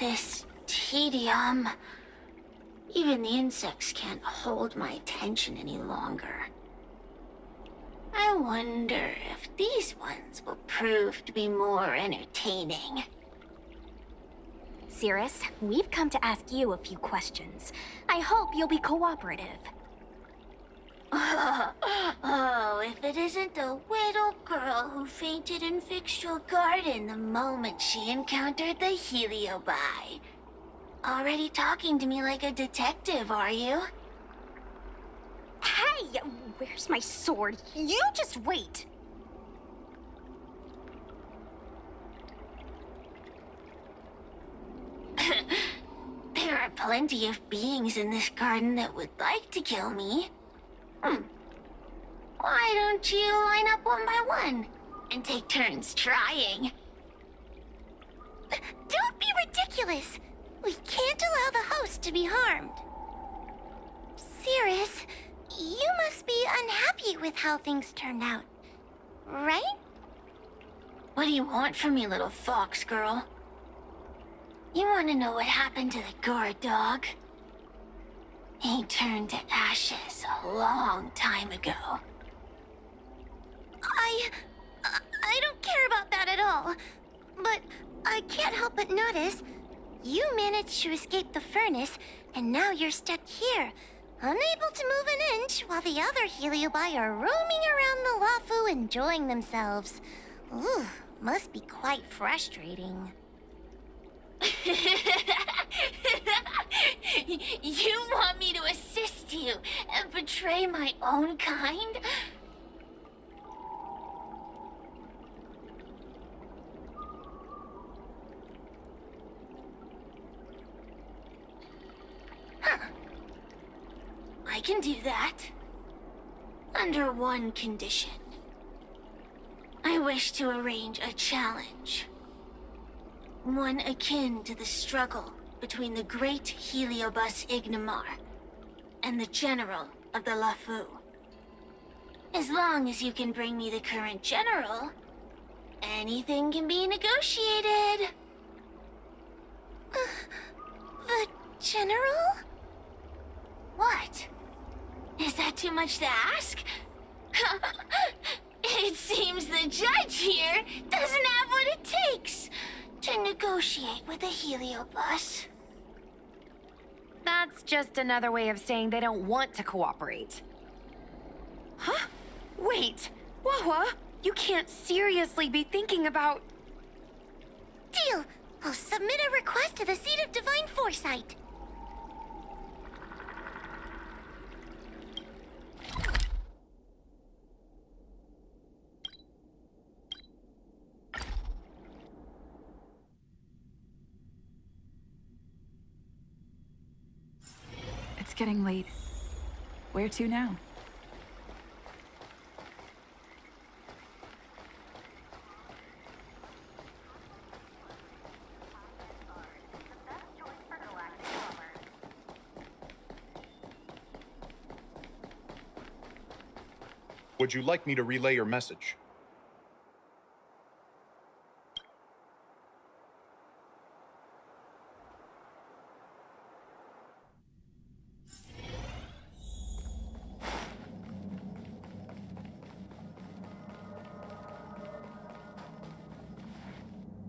this tedium. Even the insects can't hold my attention any longer. I wonder if these ones will prove to be more entertaining. Cirrus, we've come to ask you a few questions. I hope you'll be cooperative. Oh, if it isn't the little girl who fainted in fixed your garden the moment she encountered the Heliobi. Already talking to me like a detective, are you? Hey, where's my sword? You just wait. There are plenty of beings in this garden that would like to kill me. Why don't you line up one by one and take turns trying? Don't be ridiculous. We can't allow the host to be harmed. Cirrus, you must be unhappy with how things turned out, right? What do you want from me, little fox girl? You want to know what happened to the guard dog? He turned to ashes a long time ago. I don't care about that at all. But I can't help but notice you managed to escape the furnace, and now you're stuck here, unable to move an inch while the other Heliobi are roaming around the Lafu enjoying themselves. Ooh, must be quite frustrating. You want me to assist you and betray my own kind? Huh. I can do that. Under one condition. I wish to arrange a challenge. One akin to the struggle between the great Heliobus Ignamar and the general of the Lafu. As long as you can bring me the current general, anything can be negotiated. The general? What? Is that too much to ask? It seems the judge here doesn't have what it takes to negotiate with the Heliobus. That's just another way of saying they don't want to cooperate. Huh? Wait, Wawa, you can't seriously be thinking about... Deal! I'll submit a request to the Seat of Divine Foresight. It's getting late. Where to now? Would you like me to relay your message?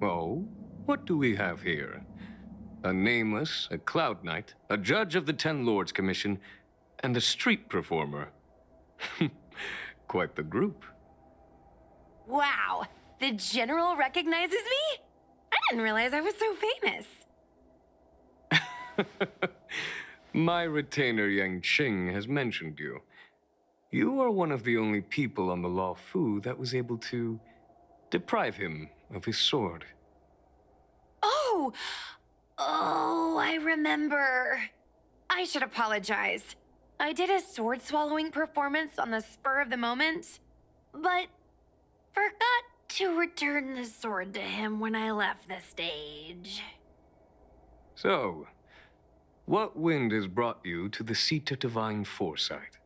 Oh, what do we have here? A nameless, a cloud knight, a judge of the Ten Lords Commission, and a street performer. Quite the group. Wow, the general recognizes me? I didn't realize I was so famous. My retainer Yang Qing has mentioned you. You are one of the only people on the Law Fu that was able to deprive him of his sword. Oh, I remember. I should apologize. I did a sword-swallowing performance on the spur of the moment, but forgot to return the sword to him when I left the stage. So, what wind has brought you to the Seat of Divine Foresight?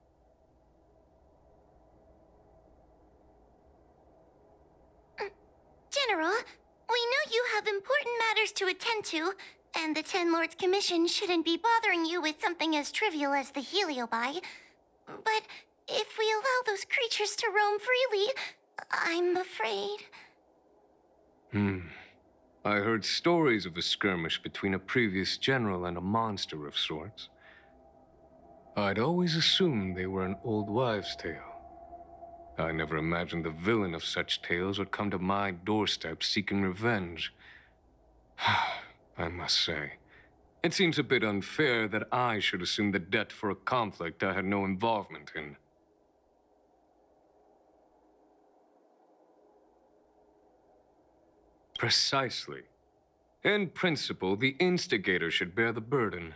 General, we know you have important matters to attend to, And the Ten Lords Commission shouldn't be bothering you with something as trivial as the Heliobi. But if we allow those creatures to roam freely, I'm afraid... I heard stories of a skirmish between a previous general and a monster of sorts. I'd always assumed they were an old wives' tale. I never imagined the villain of such tales would come to my doorstep seeking revenge. I must say, it seems a bit unfair that I should assume the debt for a conflict I had no involvement in. Precisely. In principle, the instigator should bear the burden.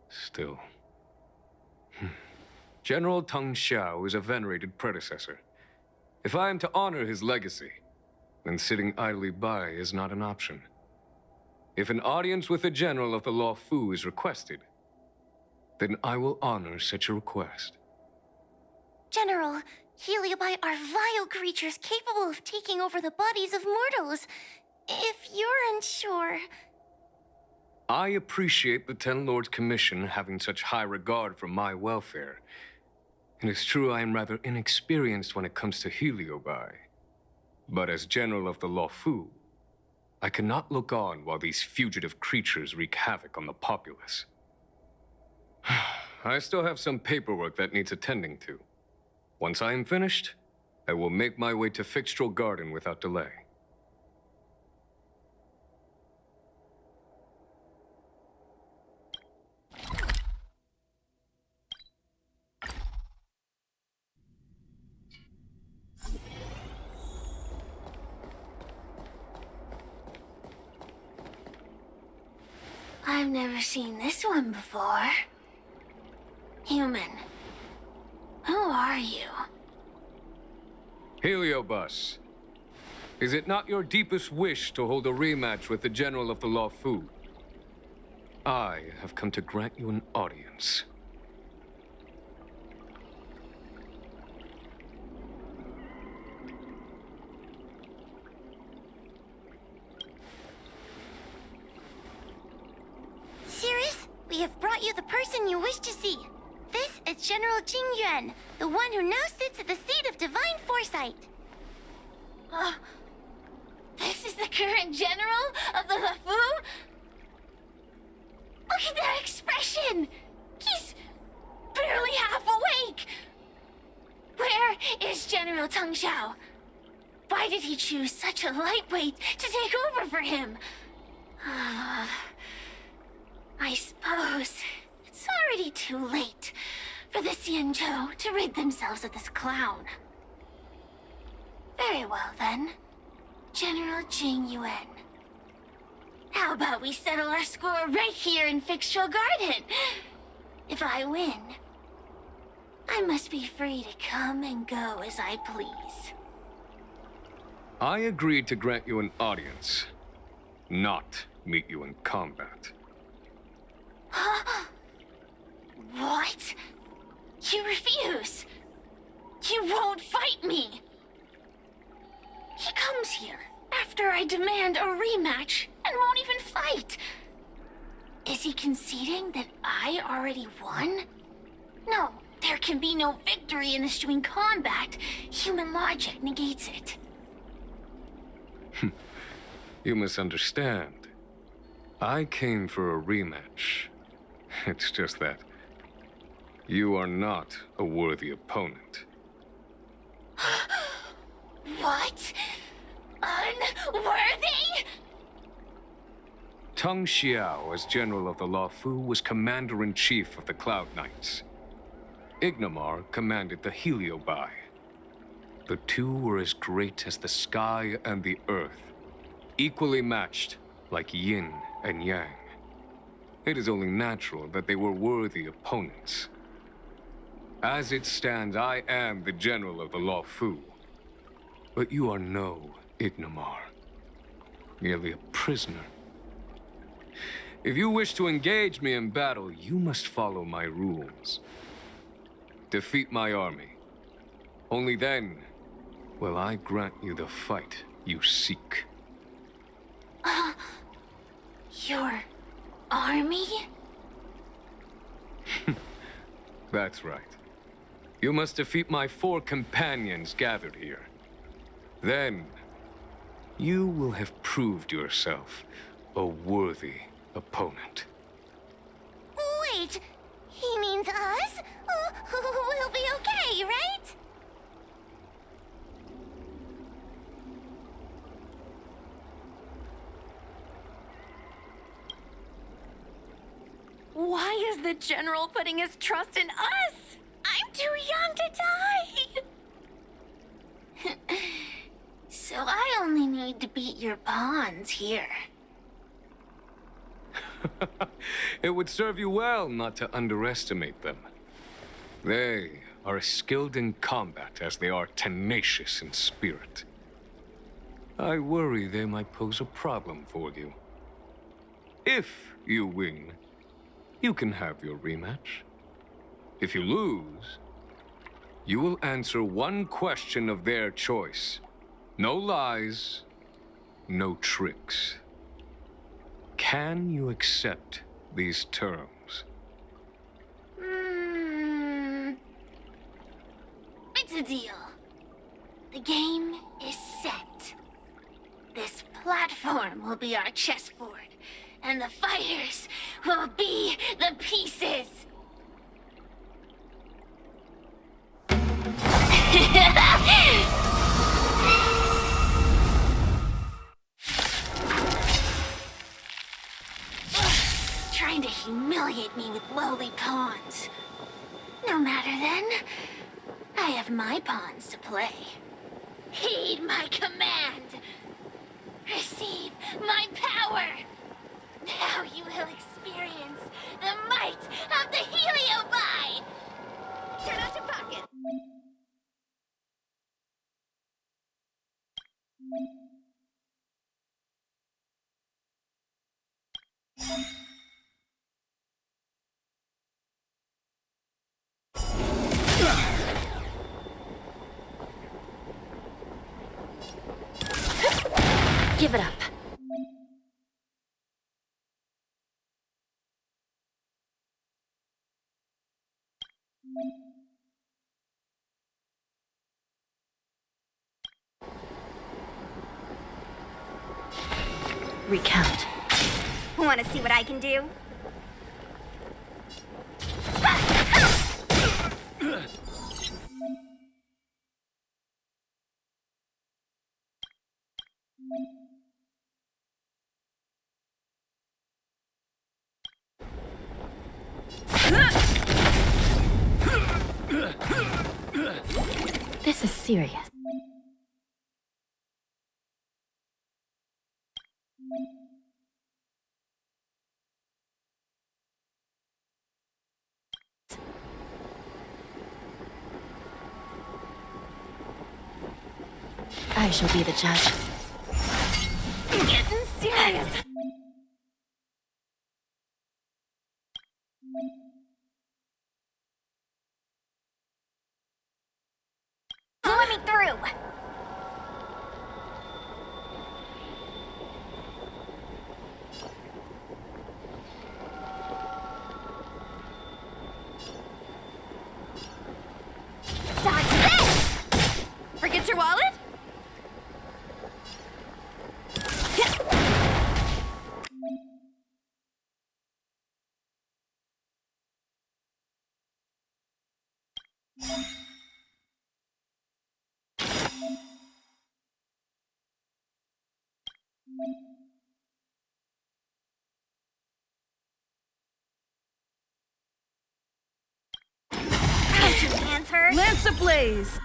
Still. General Teng Xiao is a venerated predecessor. If I am to honor his legacy, then sitting idly by is not an option. If an audience with the General of the Law Fu is requested, then I will honor such a request. General, Heliobi are vile creatures capable of taking over the bodies of mortals. If you're unsure... I appreciate the Ten Lords Commission having such high regard for my welfare. It is true I am rather inexperienced when it comes to Heliobi. But as General of the Law Fu, I cannot look on while these fugitive creatures wreak havoc on the populace. I still have some paperwork that needs attending to. Once I am finished, I will make my way to Fixtral Garden without delay. I've never seen this one before. Human. Who are you? Heliobus, is it not your deepest wish to hold a rematch with the General of the Law Fu? I have come to grant you an audience. Sirius, we have brought you the person you wish to see. This is General Jing Yuan, the one who now sits at the seat of divine foresight. This is the current general of the LeFou? Look at that expression! He's barely half awake! Where is General Teng Xiao? Why did he choose such a lightweight to take over for him? I suppose it's already too late for the Xianzhou to rid themselves of this clown. Very well, then. General Jing Yuan. How about we settle our score right here in Fixtral Garden? If I win, I must be free to come and go as I please. I agreed to grant you an audience, not meet you in combat. What? You refuse? You won't fight me? He comes here after I demand a rematch and won't even fight. Is he conceding that I already won? No, there can be no victory in ensuing combat. Human logic negates it. You misunderstand. I came for a rematch. It's just that you are not a worthy opponent. What? Unworthy? Teng Xiao, as General of the Law Fu, was Commander-in-Chief of the Cloud Knights. Ignamar commanded the Heliobi. The two were as great as the sky and the earth, equally matched like yin and yang. It is only natural that they were worthy opponents. As it stands, I am the General of the Law Fu. But you are no Ignamar, merely a prisoner. If you wish to engage me in battle, you must follow my rules. Defeat my army. Only then will I grant you the fight you seek. Your army? That's right. You must defeat my 4 companions gathered here. Then, you will have proved yourself a worthy opponent. Wait, he means us? We'll be okay, right? Why is the General putting his trust in us? I'm too young to die! So I only need to beat your pawns here. It would serve you well not to underestimate them. They are as skilled in combat as they are tenacious in spirit. I worry they might pose a problem for you. If you win, you can have your rematch. If you lose, you will answer one question of their choice. No lies, no tricks. Can you accept these terms? It's a deal. The game is set. This platform will be our chessboard, and the fighters will be the pieces. Trying to humiliate me with lowly pawns. No matter then. I have my pawns to play. Heed my command. Receive my power. Now you will experience the might of the Heliobi. Turn out your pocket. Give it up. Recount. Want to see what I can do? This is serious. I shall be the judge. Getting serious. Let me through. Dodge this! Forget your wallet? Can't you answer? Lance ablaze!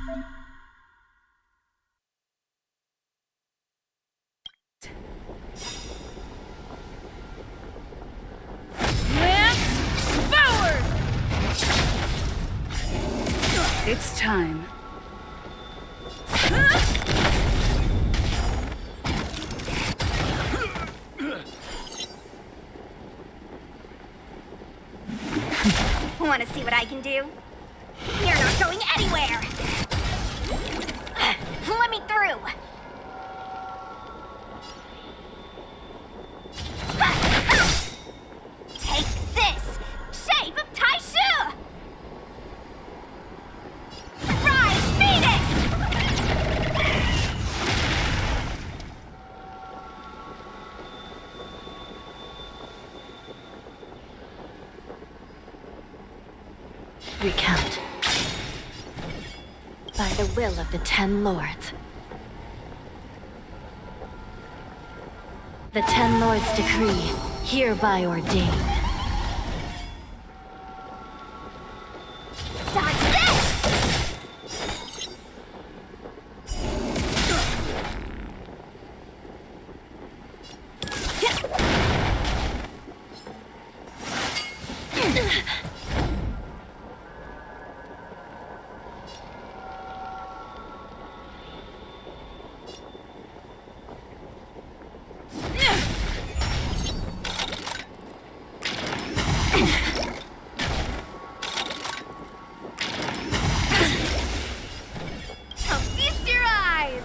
Lance forward! It's time. Want to see what I can do? You're not going anywhere! Let me through! Recount. By the will of the 10 Lords. The 10 Lords' decree, hereby ordain. Dodge this! Feast your eyes!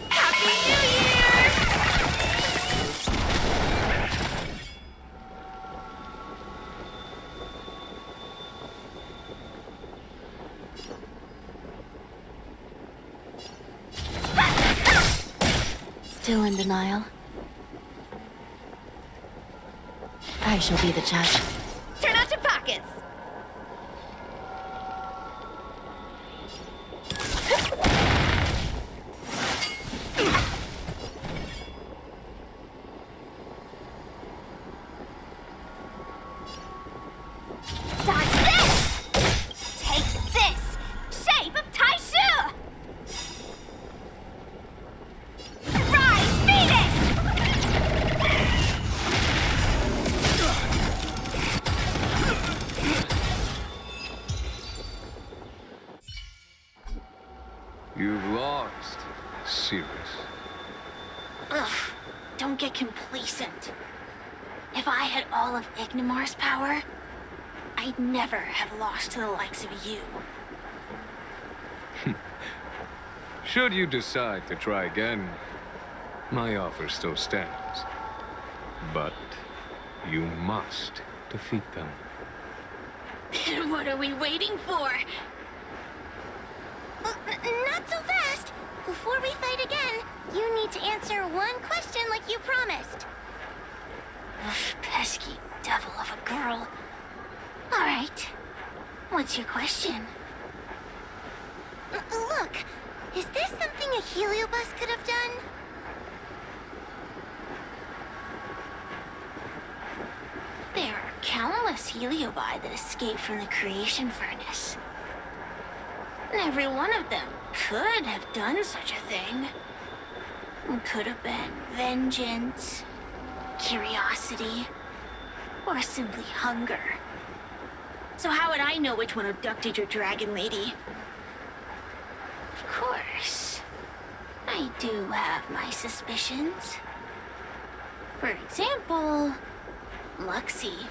Happy New Year! Still in denial? I shall be the judge. Turn out your pockets! Dodge this! Take this! Shape of Taishu! Rise, Venus! You've lost, Sirius. Ugh, don't get complacent. If I had all of Ignimar's power, I'd never have lost to the likes of you. Should you decide to try again, my offer still stands. But you must defeat them. What are we waiting for? Not so fast! Before we fight again, you need to answer one question like you promised. Ugh, pesky devil of a girl. All right. What's your question? Look, is this something a heliobus could have done? There are countless heliobi that escaped from the creation furnace. And every one of them could have done such a thing. Could have been vengeance, curiosity, or simply hunger. So how would I know which one abducted your dragon lady? Of course, I do have my suspicions. For example, Luxie.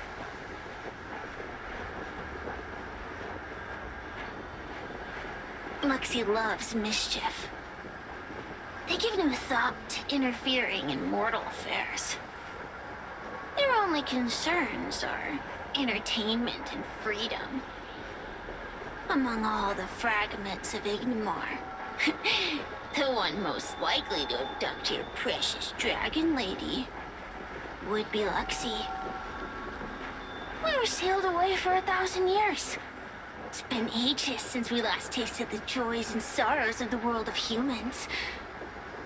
Luxie loves mischief. They give no thought to interfering in mortal affairs. Their only concerns are entertainment and freedom. Among all the fragments of Ignimar, the one most likely to abduct your precious dragon lady would be Luxie. We were sailed away for 1,000 years. It's been ages since we last tasted the joys and sorrows of the world of humans.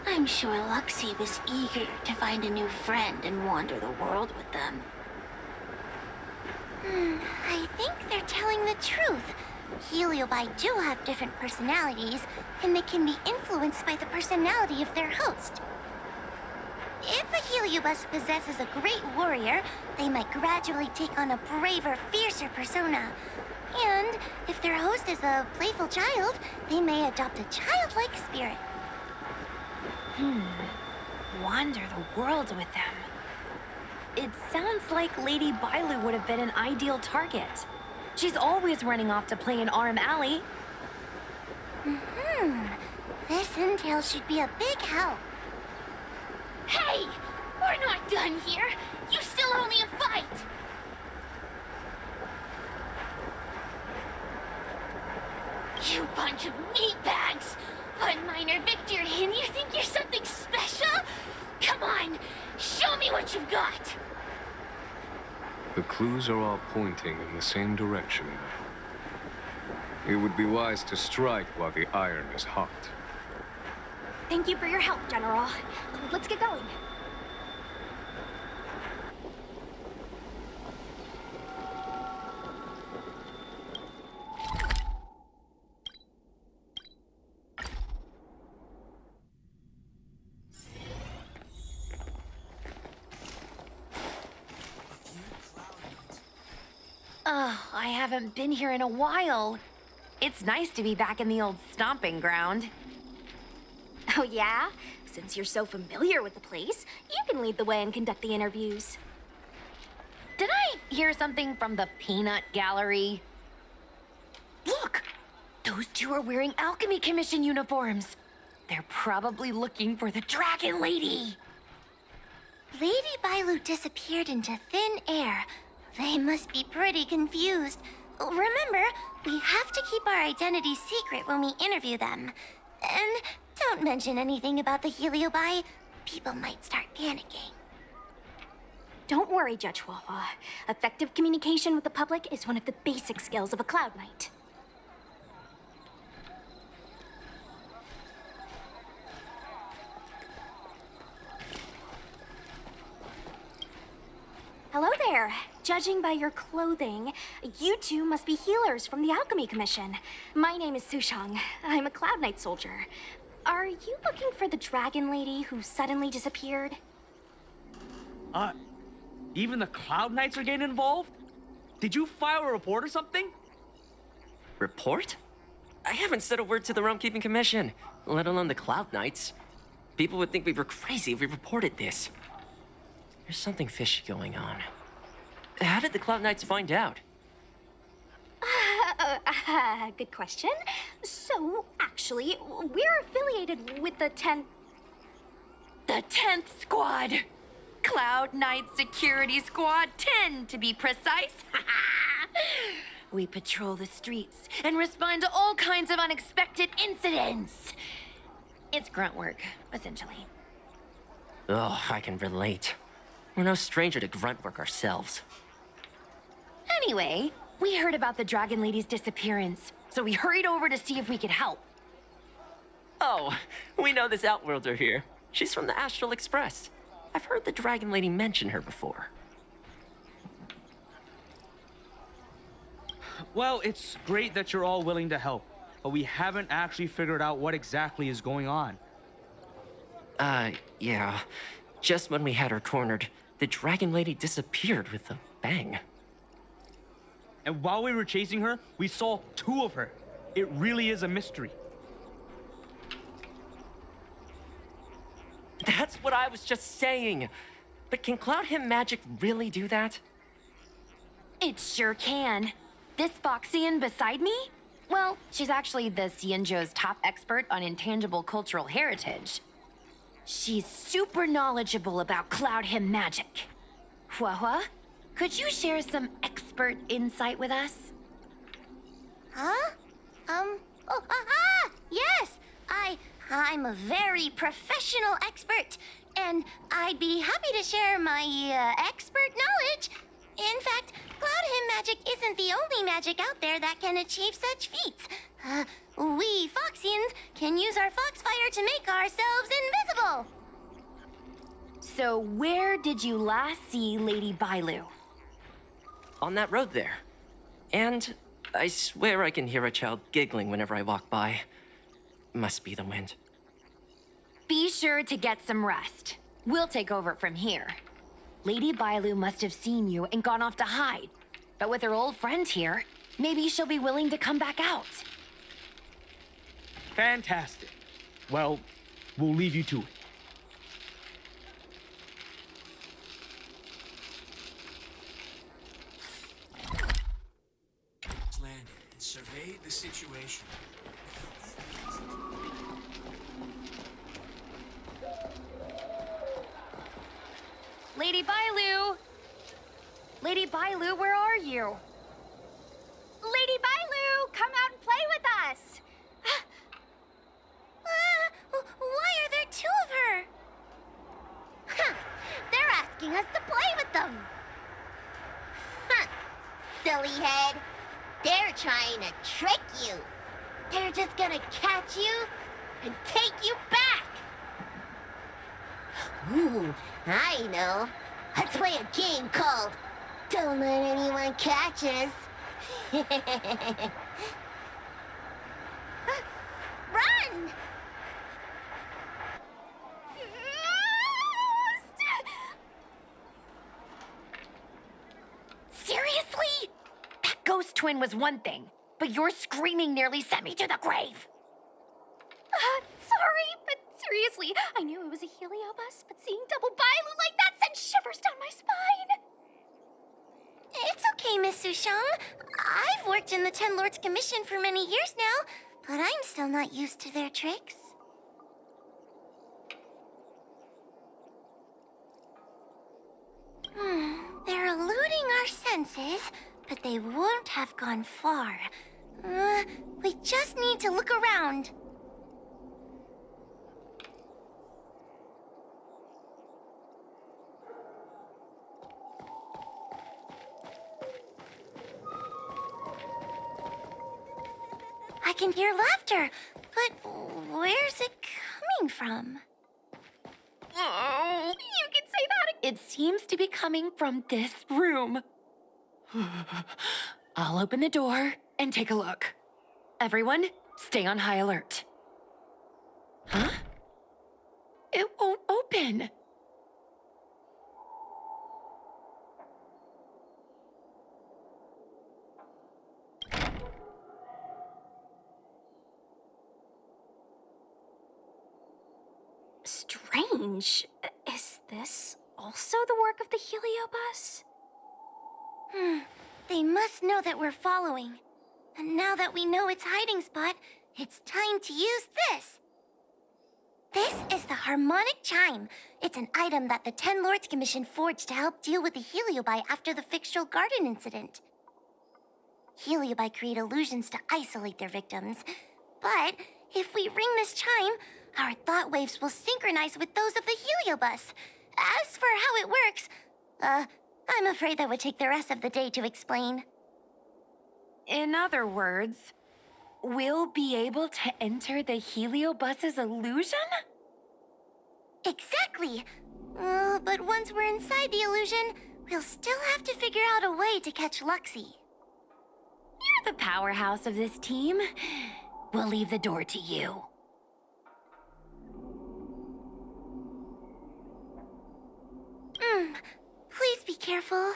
I'm sure Luxie was eager to find a new friend and wander the world with them. I think they're telling the truth. Heliobi do have different personalities, and they can be influenced by the personality of their host. If a heliobus possesses a great warrior, they might gradually take on a braver, fiercer persona. And if their host is a playful child, they may adopt a childlike spirit. Wander the world with them. It sounds like Lady Bailu would have been an ideal target. She's always running off to play in Arm Alley. This intel should be a big help. Hey! We're not done here! You still owe me a fight! You bunch of meatbags! One minor victory and you think you're something special? Come on, show me what you've got! The clues are all pointing in the same direction. It would be wise to strike while the iron is hot. Thank you for your help, General. Let's get going. Oh, I haven't been here in a while. It's nice to be back in the old stomping ground. Oh, yeah? Since you're so familiar with the place, you can lead the way and conduct the interviews. Did I hear something from the peanut gallery? Look! Those two are wearing Alchemy Commission uniforms. They're probably looking for the Dragon Lady. Lady Bailu disappeared into thin air. They must be pretty confused. Remember, we have to keep our identities secret when we interview them. And don't mention anything about the Heliobi. People might start panicking. Don't worry, Judge Wawa. Effective communication with the public is one of the basic skills of a Cloud Knight. Hello there. Judging by your clothing, you two must be healers from the Alchemy Commission. My name is Sushang. I'm a Cloud Knight soldier. Are you looking for the Dragon Lady who suddenly disappeared? Even the Cloud Knights are getting involved? Did you file a report or something? Report? I haven't said a word to the Realm Keeping Commission, let alone the Cloud Knights. People would think we were crazy if we reported this. There's something fishy going on. How did the Cloud Knights find out? Good question. So, actually, we're affiliated with the 10th... The 10th Squad! Cloud Knight Security Squad 10, to be precise. We patrol the streets and respond to all kinds of unexpected incidents. It's grunt work, essentially. Oh, I can relate. We're no stranger to grunt work ourselves. Anyway, we heard about the Dragon Lady's disappearance, so we hurried over to see if we could help. Oh, we know this Outworlder here. She's from the Astral Express. I've heard the Dragon Lady mention her before. Well, it's great that you're all willing to help, but we haven't actually figured out what exactly is going on. Yeah. Just when we had her cornered, the Dragon Lady disappeared with a bang. And while we were chasing her, we saw two of her. It really is a mystery. That's what I was just saying. But can Cloud Him magic really do that? It sure can. This Foxian beside me? Well, she's actually the Xianzhou's top expert on intangible cultural heritage. She's super knowledgeable about Cloud Him magic. Huahua, could you share some expert insight with us? Huh? Yes! I'm a very professional expert, and I'd be happy to share my, expert knowledge. In fact, Cloud Him magic isn't the only magic out there that can achieve such feats. We Foxians can use our Foxfire to make ourselves invisible. So where did you last see Lady Bailu? On that road there. And I swear I can hear a child giggling whenever I walk by. Must be the wind. Be sure to get some rest. We'll take over from here. Lady Bailu must have seen you and gone off to hide. But with her old friend here, maybe she'll be willing to come back out. Fantastic. Well, we'll leave you to it. Landed and surveyed the situation. Lady Bailu! Lady Bailu, where are you? Lady Bailu, come out and play with us! Why are there two of her? They're asking us to play with them. kid. They're trying to trick you. They're just gonna catch you and take you back. I know. Let's play a game called Don't Let Anyone Catch Us. Run! Seriously? That ghost twin was one thing, but your screaming nearly sent me to the grave. Sorry, but seriously, I knew it was a heliobus, but seeing double Bailu like that sent shivers down my spine. It's okay, Miss Sushang. I've worked in the Ten Lords Commission for many years now, but I'm still not used to their tricks. They're eluding our senses, but they won't have gone far. We just need to look around. I can hear laughter, but where's it coming from? Oh, you can say that. It seems to be coming from this room. I'll open the door and take a look. Everyone, stay on high alert. Huh? It won't open. Strange. Is this also the work of the heliobus? They must know that we're following. And now that we know its hiding spot, it's time to use this. This is the harmonic chime. It's an item that the Ten Lords Commission forged to help deal with the heliobi after the fictional garden incident. Heliobi create illusions to isolate their victims. But if we ring this chime, our thought waves will synchronize with those of the heliobus. As for how it works, I'm afraid that would take the rest of the day to explain. In other words, we'll be able to enter the heliobus's illusion? Exactly. But once we're inside the illusion, we'll still have to figure out a way to catch Luxie. You're the powerhouse of this team. We'll leave the door to you. Please be careful.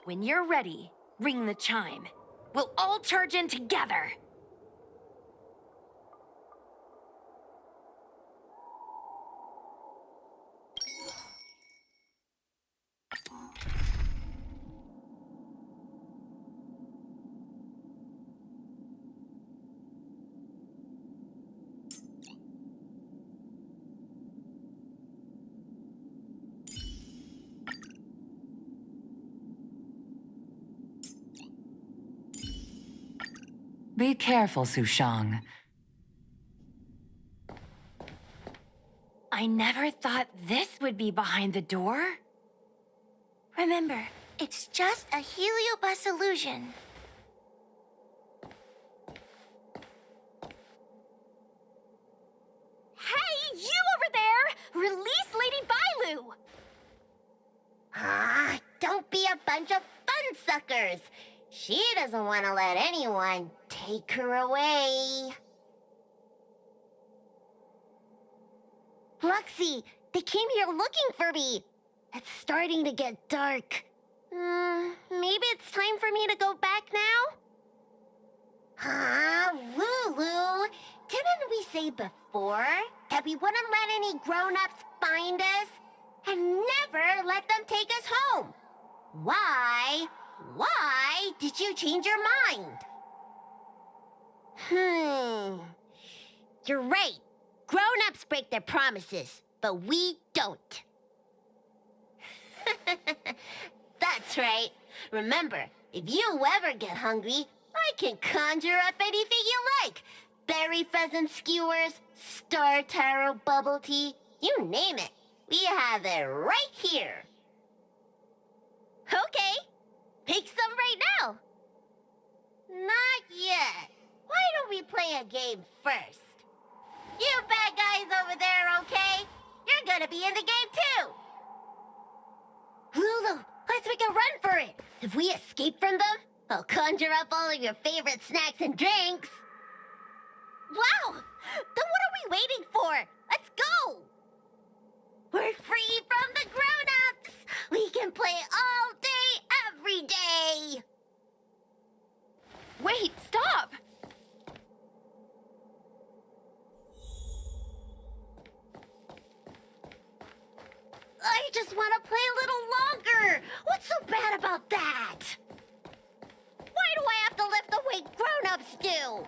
When you're ready, ring the chime. We'll all charge in together. Be careful, Sushang. I never thought this would be behind the door. Remember, it's just a heliobus illusion. Hey, you over there! Release Lady Bailu! Don't be a bunch of fun suckers. She doesn't want to let anyone take her away. Luxie, they came here looking for me. It's starting to get dark. Maybe it's time for me to go back now? Lulu, didn't we say before that we wouldn't let any grown-ups find us and never let them take us home? Why did you change your mind? You're right. Grown-ups break their promises, but we don't. That's right. Remember, If you ever get hungry, I can conjure up anything you like. Berry pheasant skewers, star taro bubble tea, you name it. We have it right here. Okay, pick some right now. Not yet. Why don't we play a game first? You bad guys over there, okay? You're gonna be in the game too. Lulu, let's make a run for it. If we escape from them, I'll conjure up all of your favorite snacks and drinks. Wow! Then what are we waiting for? Let's go! We're free from the grown-ups! We can play all day, every day! Wait, stop! I just want to play a little longer! What's so bad about that? Why do I have to lift the weight grown-ups do?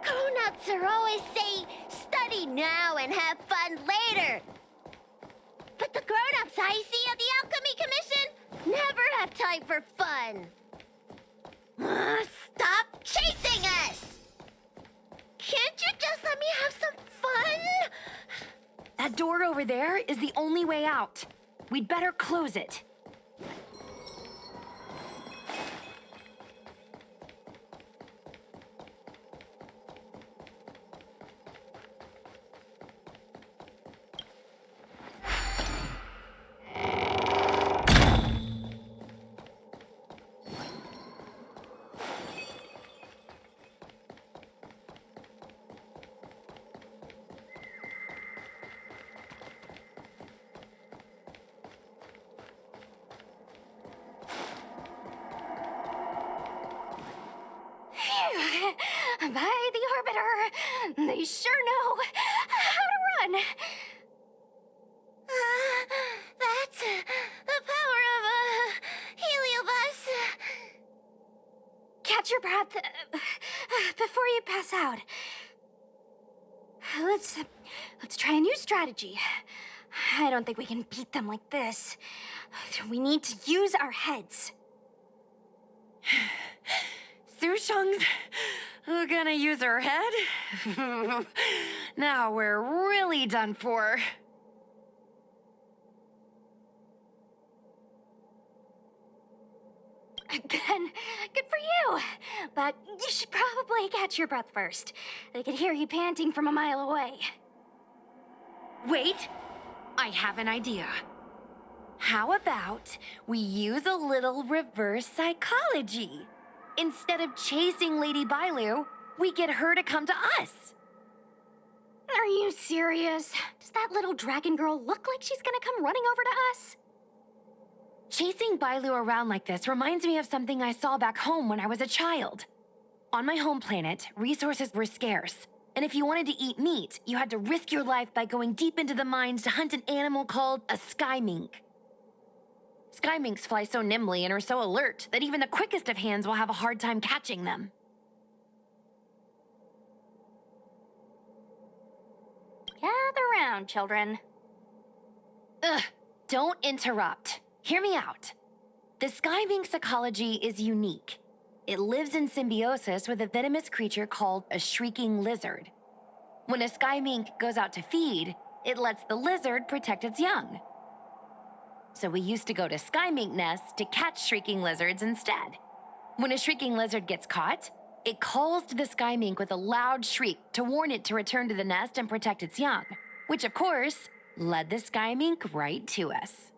Grown-ups are always saying, study now and have fun later. But the grown-ups I see at the Alchemy Commission never have time for fun. Stop chasing us! Can't you just let me have some fun? That door over there is the only way out. We'd better close it. By the Arbiter, they sure know how to run. That's the power of a heliobus. Catch your breath before you pass out. Let's try a new strategy. I don't think we can beat them like this. We need to use our heads. Sushang's gonna use her head? Now we're really done for. Then, good for you. But you should probably catch your breath first. They could hear you panting from a mile away. Wait, I have an idea. How about we use a little reverse psychology? Instead of chasing Lady Bailu, we get her to come to us. Are you serious? Does that little dragon girl look like she's gonna come running over to us? Chasing Bailu around like this reminds me of something I saw back home when I was a child. On my home planet, resources were scarce, and if you wanted to eat meat, you had to risk your life by going deep into the mines to hunt an animal called a sky mink. Sky minks fly so nimbly and are so alert that even the quickest of hands will have a hard time catching them. Gather round, children. Ugh, don't interrupt. Hear me out. The sky mink's ecology is unique. It lives in symbiosis with a venomous creature called a shrieking lizard. When a sky mink goes out to feed, it lets the lizard protect its young. So we used to go to sky mink nests to catch shrieking lizards instead. When a shrieking lizard gets caught, it calls to the sky mink with a loud shriek to warn it to return to the nest and protect its young, which of course led the sky mink right to us.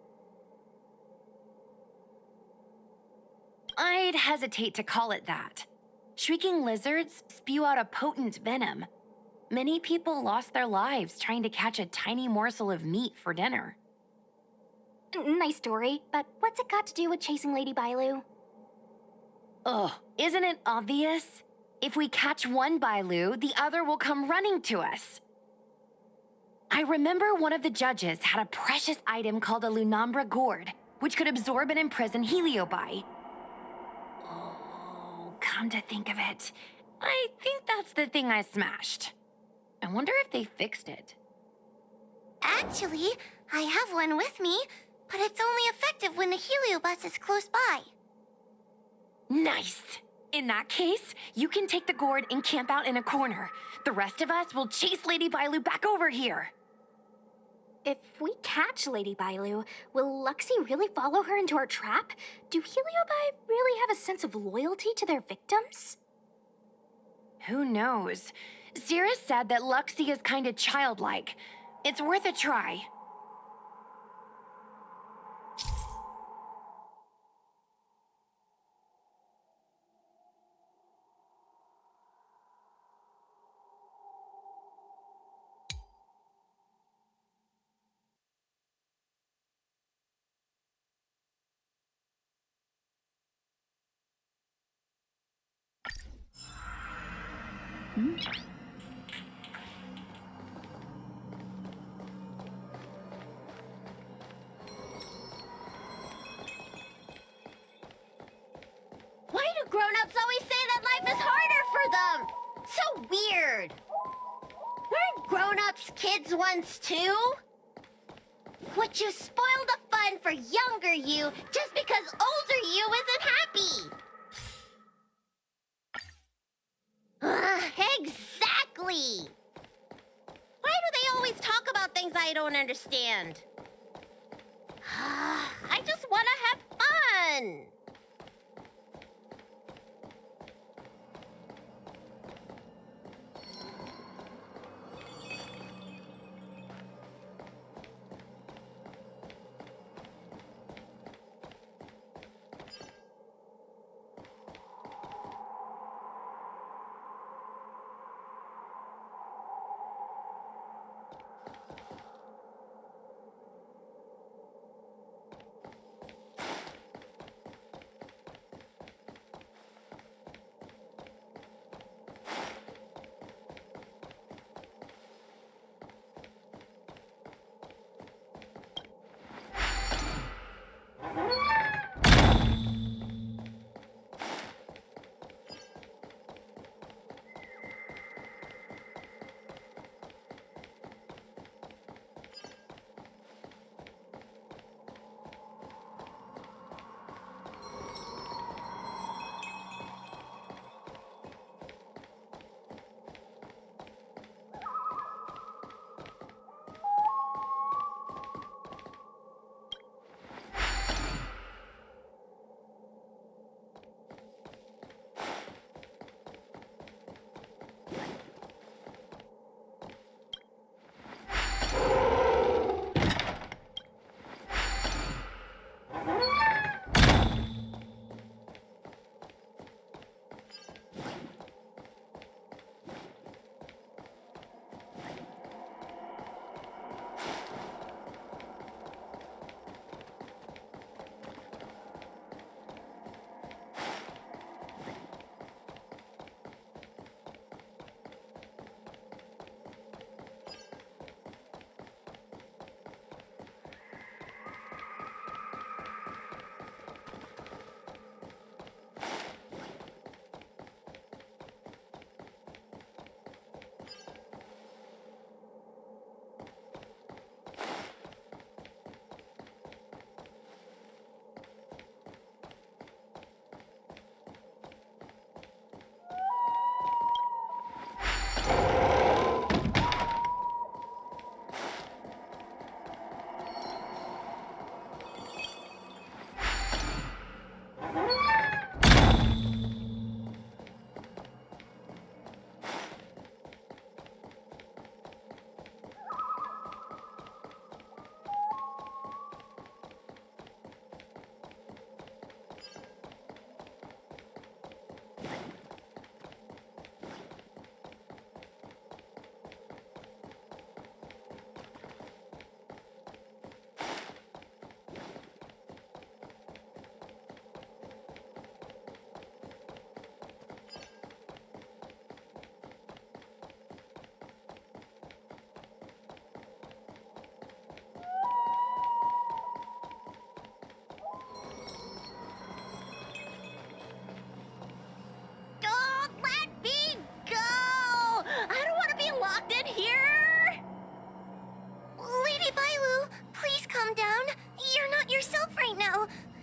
I'd hesitate to call it that. Shrieking lizards spew out a potent venom. Many people lost their lives trying to catch a tiny morsel of meat for dinner. Nice story, but what's it got to do with chasing Lady Bailu? Ugh, isn't it obvious? If we catch one Bailu, the other will come running to us. I remember one of the judges had a precious item called a Lunambra gourd, which could absorb and imprison Heliobi. Oh, come to think of it, I think that's the thing I smashed. I wonder if they fixed it. Actually, I have one with me, but it's only effective when the heliobus is close by. Nice. In that case, you can take the gourd and camp out in a corner. The rest of us will chase Lady Bailu back over here. If we catch Lady Bailu, will Luxie really follow her into our trap? Do Heliobi really have a sense of loyalty to their victims? Who knows? Zira said that Luxie is kinda childlike. It's worth a try. Why do grown-ups always say that life is harder for them? So weird. Weren't grown-ups kids once too? Would you spoil the fun for younger you just because older you isn't happy? Exactly! Why do they always talk about things I don't understand? I just want to have fun!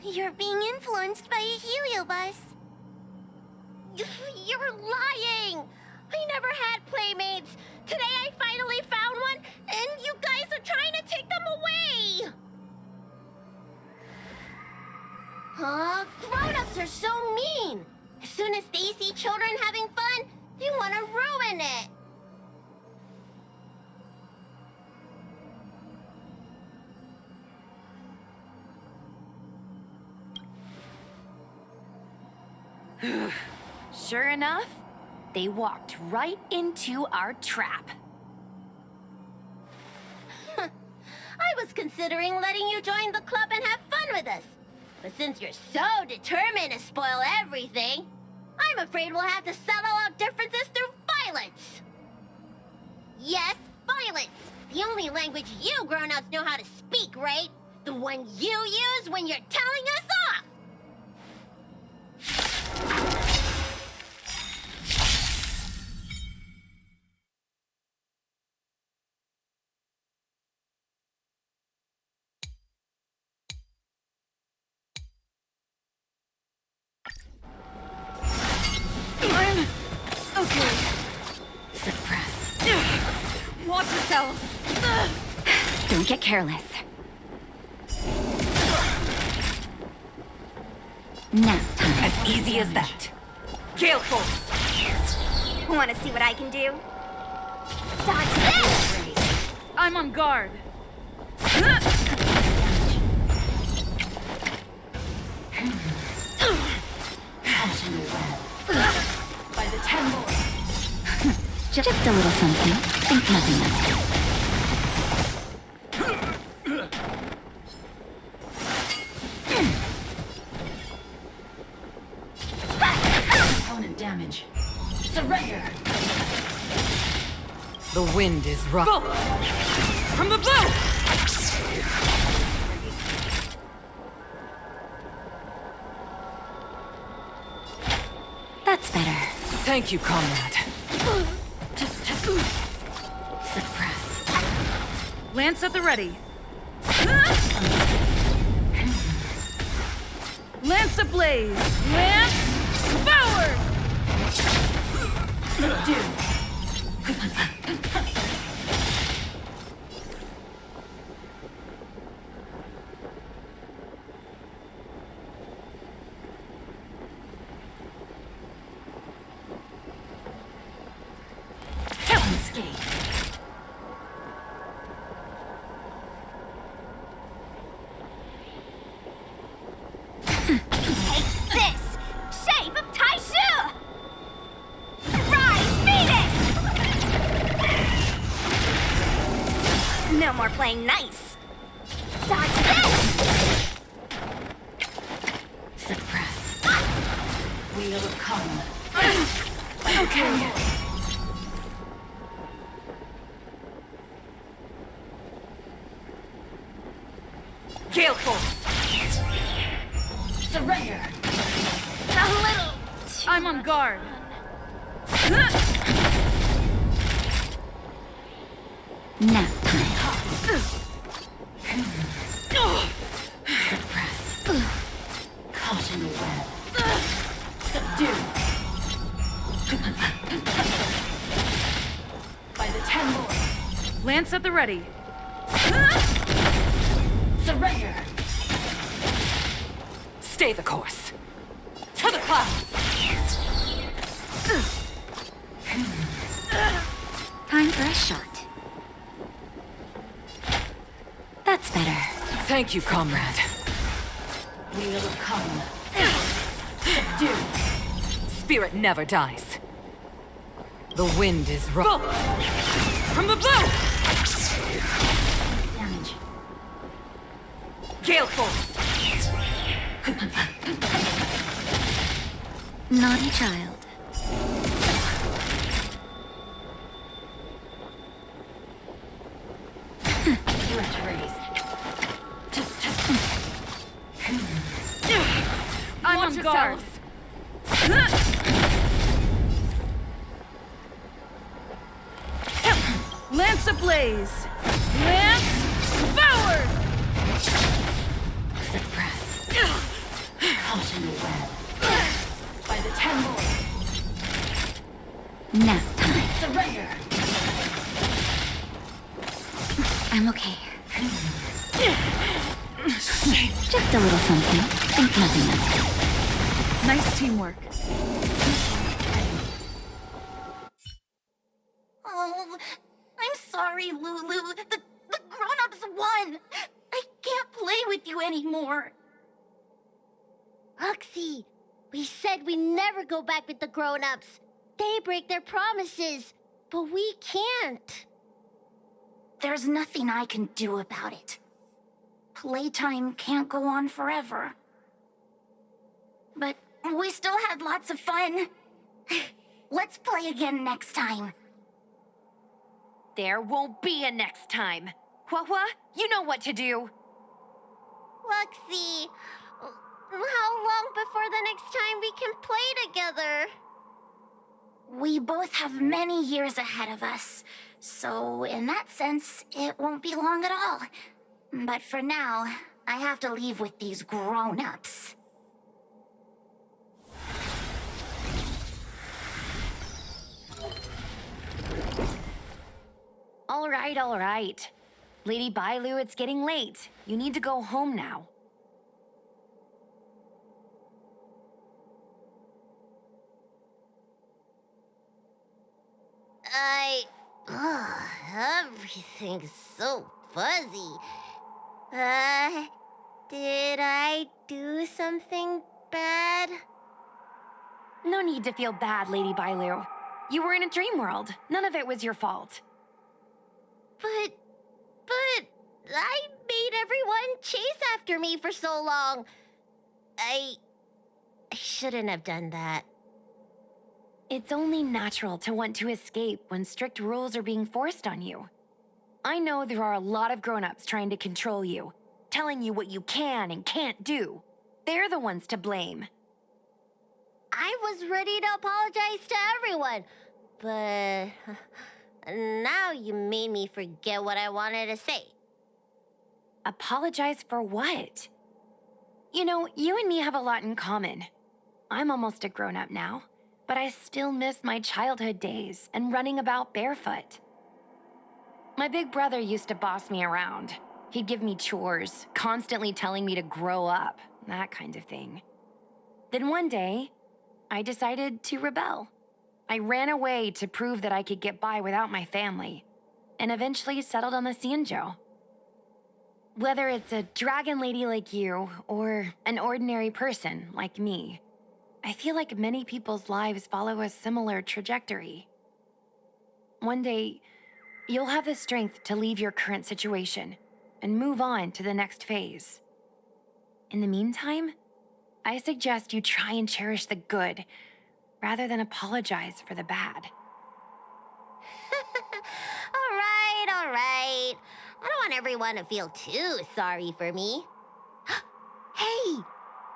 You're being influenced by a heliobus. You're lying! I never had playmates! Today I finally found one, and you guys are trying to take them away! Grown-ups are so mean! As soon as they see children having fun, they want to ruin it! Sure enough, they walked right into our trap. I was considering letting you join the club and have fun with us. But since you're so determined to spoil everything, I'm afraid we'll have to settle out differences through violence. Yes, violence. The only language you grown-ups know how to speak, right? The one you use when you're telling us off. Okay. Suppress. Watch yourself. Don't get careless. Nap time. As easy as that. Gale Force. Want to see what I can do? Dodge this! I'm on guard. By the 10 lords. Just a little something. Think nothing of it. Opponent damage. Surrender. The wind is rough. From the blue! That's better. Thank you, comrade. Suppress. Lance at the ready. Lance ablaze. Lance forward. Subdue. No more playing nice. Dodge this! Suppress. Wheel of karma. Okay. Gale Force. Surrender. A little. I'm on guard. Nap time. Suppress. Caught in the web. Subdue. By the 10 lords. Lance at the ready. Surrender. Stay the course. To the clouds. Time for a shot. That's better. Thank you, comrade. Wheel of karma. Subdue. Spirit never dies. The wind is rough. From the blue! Damage. Gale Force. Naughty child. Threat raised. I'm on guard. Lance ablaze. Lance forward. Suppress. Caught in the web. By the 10 lords. Nap time. Surrender! I'm okay. Just a little something. Think nothing of it. Nice teamwork. Oh, I'm sorry, Lulu. The grown-ups won. I can't play with you anymore. Luxie, we said we never go back with the grown-ups. They break their promises, but we can't. There's nothing I can do about it. Playtime can't go on forever. But we still had lots of fun. Let's play again next time. There won't be a next time. Hua, you know what to do. Luxie, how long before the next time we can play together? We both have many years ahead of us, so in that sense, it won't be long at all. But for now, I have to leave with these grown-ups. All right. Lady Bailu, it's getting late. You need to go home now. Everything's so fuzzy. Did I do something bad? No need to feel bad, Lady Bailu. You were in a dream world. None of it was your fault. But I made everyone chase after me for so long. I shouldn't have done that. It's only natural to want to escape when strict rules are being forced on you. I know there are a lot of grown-ups trying to control you, telling you what you can and can't do. They're the ones to blame. I was ready to apologize to everyone, but now you made me forget what I wanted to say. Apologize for what? You know, you and me have a lot in common. I'm almost a grown-up now, but I still miss my childhood days and running about barefoot. My big brother used to boss me around. He'd give me chores, constantly telling me to grow up, that kind of thing. Then one day, I decided to rebel. I ran away to prove that I could get by without my family, and eventually settled on the Xianzhou. Whether it's a dragon lady like you, or an ordinary person like me, I feel like many people's lives follow a similar trajectory. One day, you'll have the strength to leave your current situation and move on to the next phase. In the meantime, I suggest you try and cherish the good, rather than apologize for the bad. All right. I don't want everyone to feel too sorry for me. Hey,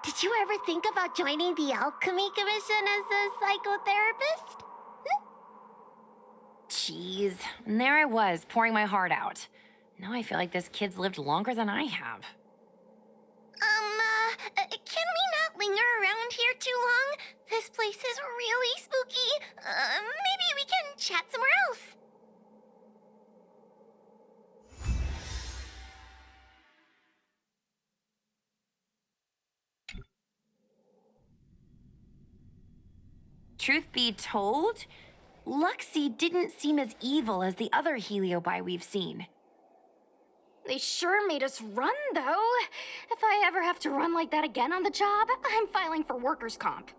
did you ever think about joining the Alchemy Commission as a psychotherapist? Jeez, and there I was, pouring my heart out. Now I feel like this kid's lived longer than I have. Can we not linger around here too long? This place is really spooky. Maybe we can chat somewhere else. Truth be told, Luxie didn't seem as evil as the other Heliobi we've seen. They sure made us run, though. If I ever have to run like that again on the job, I'm filing for workers' comp.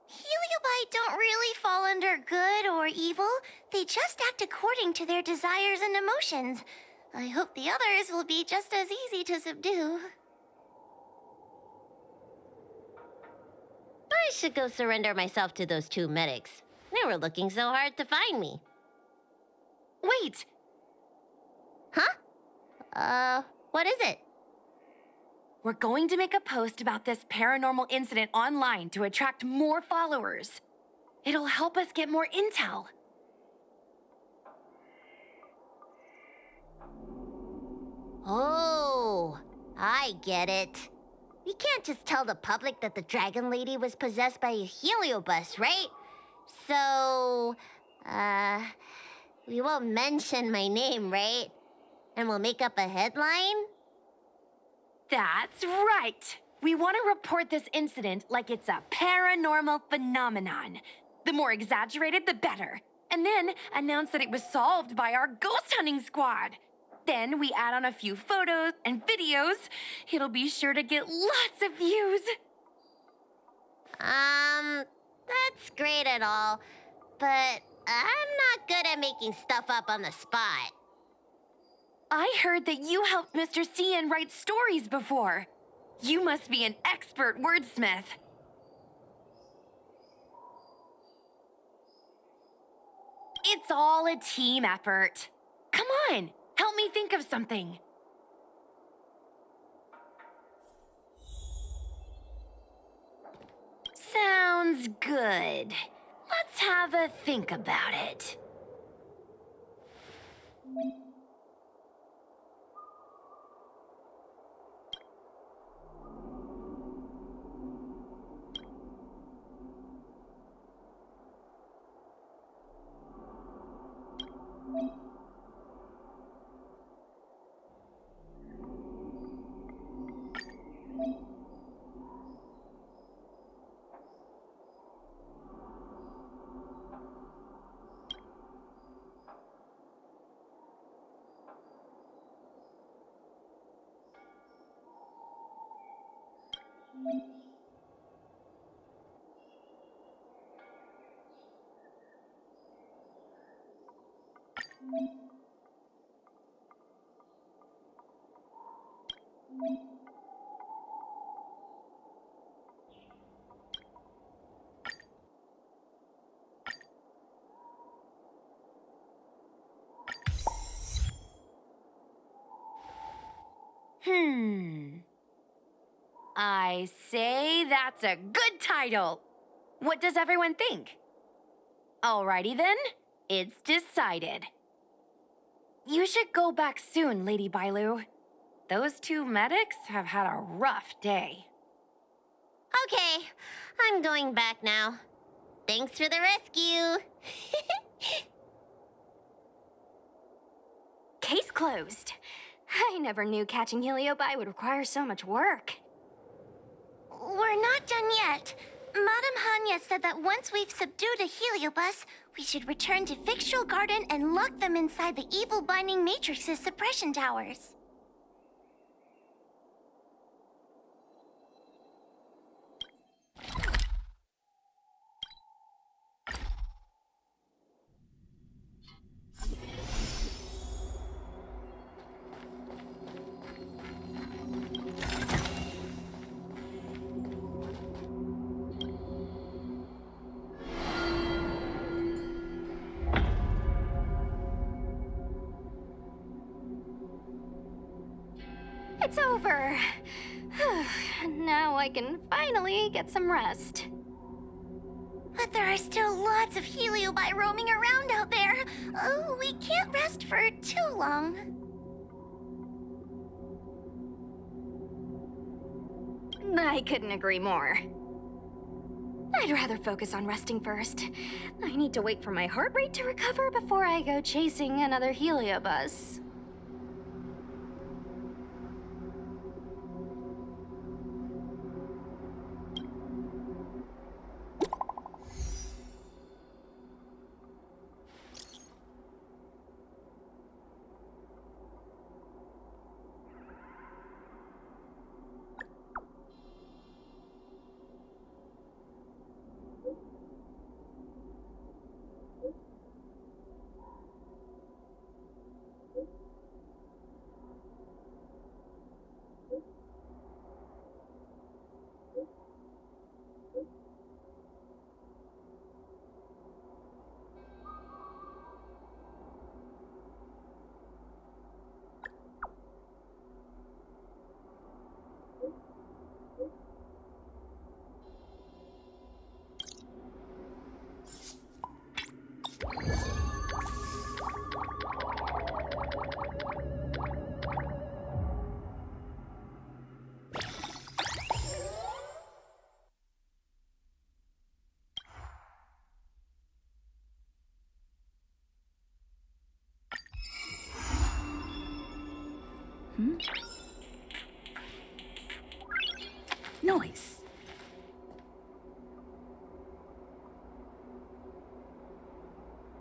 Heliobi don't really fall under good or evil. They just act according to their desires and emotions. I hope the others will be just as easy to subdue. I should go surrender myself to those two medics. They were looking so hard to find me. Wait! Huh? What is it? We're going to make a post about this paranormal incident online to attract more followers. It'll help us get more intel. Oh, I get it. We can't just tell the public that the Dragon Lady was possessed by a heliobus, right? So, we won't mention my name, right? And we'll make up a headline? That's right. We want to report this incident like it's a paranormal phenomenon. The more exaggerated, the better. And then announce that it was solved by our ghost hunting squad. Then we add on a few photos and videos. It'll be sure to get lots of views. That's great and all, but I'm not good at making stuff up on the spot. I heard that you helped Mr. Cian write stories before. You must be an expert wordsmith. It's all a team effort. Come on, help me think of something. Sounds good. Let's have a think about it. I say that's a good title. What does everyone think? Alrighty then, it's decided. You should go back soon, Lady Bailu. Those two medics have had a rough day. Okay, I'm going back now. Thanks for the rescue. Case closed. I never knew catching Heliobi would require so much work. We're not done yet. Madame Hanya said that once we've subdued a heliobus, we should return to Fixtural Garden and lock them inside the evil binding matrix's suppression towers. It's over. Now I can finally get some rest. But there are still lots of heliobi roaming around out there. Oh, we can't rest for too long. I couldn't agree more. I'd rather focus on resting first. I need to wait for my heart rate to recover before I go chasing another heliobus. Noise.